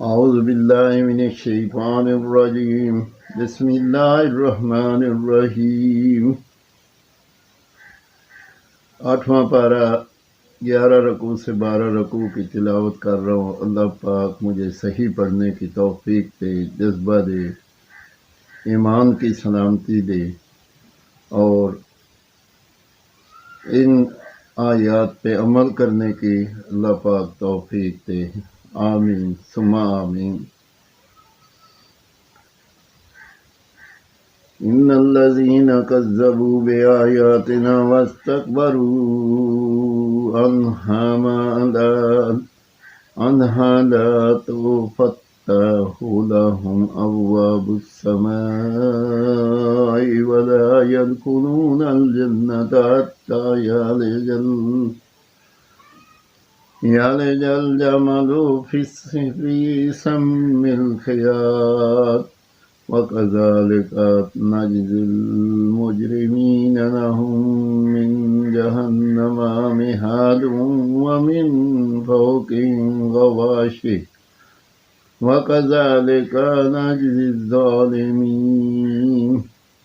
औज़ु बिल्लाहि मिनश शैतानिर रजीम। बिस्मिल्लाहिर रहमानिर रहीम। आठवां पारा 11 रकू से 12 रकू की तिलावत कर रहा हूँ। अल्लाह पाक मुझे सही पढ़ने की तौफीक दे, जज्बा दे, ईमान की सलामती दे और इन आयात पे अमल करने की अल्लाह पाक तौफीक दे। आमीन सुम्मा आमीन। इन्नल्लज़ीना कज़्ज़बू बिआयातिना वस्तकबरू अन्हा ला तुफ़त्तहु लहुम अब्वाबुस समाइ वला यदखुलूनल जन्नता हत्ता यालिजल जमलु फ़ी सम्मिल ख़ियात वकज़ालिका नजज़िल मुजरिमीन लहुम मिन जहन्नम मिहादुन व मिन फ़ौक़िहिम गवाशिह वकज़ालिका नजज़िज़ ज़ालिमीन।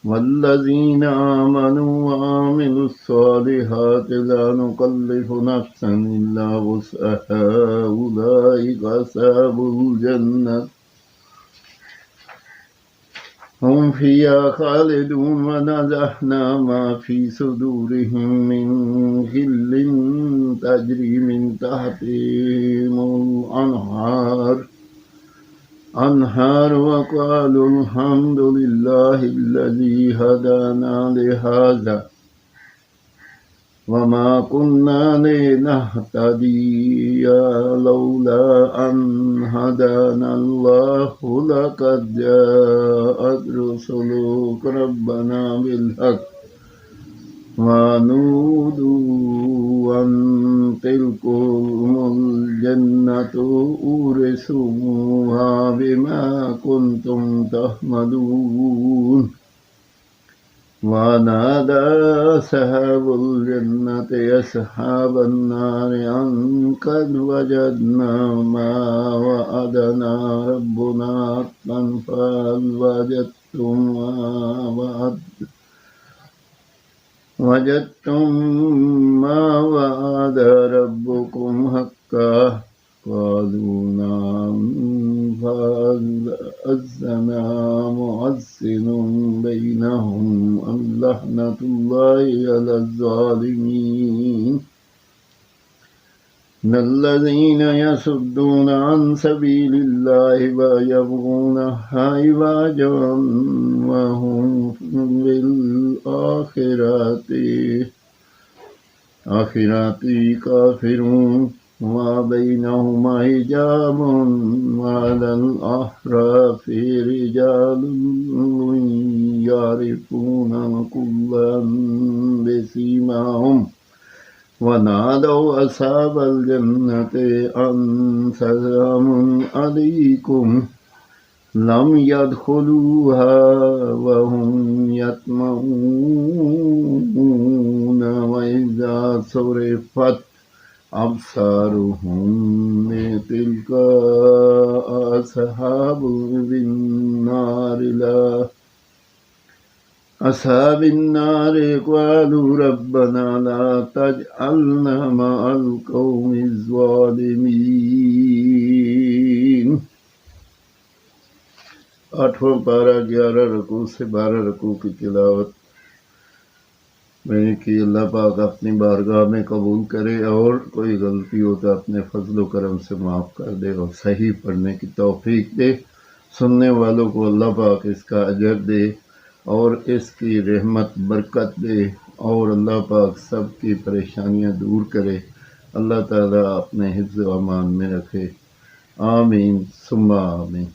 वल्लज़ीना आमनू व आमिलुस्सालिहाति ला नुकल्लिफ़ु नफ़्सन इल्ला वुस्अहा उलाइका अस्हाबुल जन्नह हम फ़ीहा ख़ालिदून व नज़अना मा फ़ी सुदूरिहिम मिन ग़िल्लिन तजरी मिन तहतिहिमुल अनहार व क़ालू अल्हम्दुलिल्लाहिल्लज़ी हदाना लिहाज़ा वमा कुन्ना लिनहतदिया लौला अन हदानल्लाहु लक़द जाअत रुसुलु रब्बना बिलहक़ व नूदू अन तिलकुमुल जन्नतु उरिसूहा बिमा कुन्तुम तहमदून। वनादा अस्हाबुल जन्नति अस्हाबन नारि अन क़द वजदना मा वअदना रब्बुना हक़्क़न फहल वजदतुम मा वअद रब्बुकुम हक़्क़न क़ालू नअम फअज़्ज़ना मुअज़्ज़िनुन बैनहुम लअनतुल्लाहि अलज़्ज़ालिमीन। इन्नल्लज़ीना यसुद्दूना अन सबीलिल्लाहि व यबग़ूनहा इवाजन व हुम बिल आखिरति काफ़िरून मा बैनहुमा हिजाबुन व अलल अअराफ़ि रिजालुन यारिफ़ूना कुल्लन बिसीमाहुम वनादौ अस्हाबल जन्नति अन सलामुन अलैकुम लम यदखुलूहा व हुम यत्मऊन व इज़ा सुरिफ़त अबसारुहुम तिल्का अस्हाबिन नारि क़ालू रब्बना ला तजअलना मअल क़ौमिज़ ज़ालिमीन। आठवां पारा 11 रकू से 12 रकू की तिलावत मैंने की। अल्लाह पाक अपनी बारगाह में कबूल करे और कोई गलती हो तो अपने फजल करम से माफ़ कर दे और सही पढ़ने की तौफीक दे। सुनने वालों को अल्लाह पाक इसका अजर दे और इसकी रहमत बरकत दे और अल्लाह पाक सब की परेशानियां दूर करे। अल्लाह ताला अपने हिफ्ज़ व अमान में रखे। आमीन सुम्मा आमीन।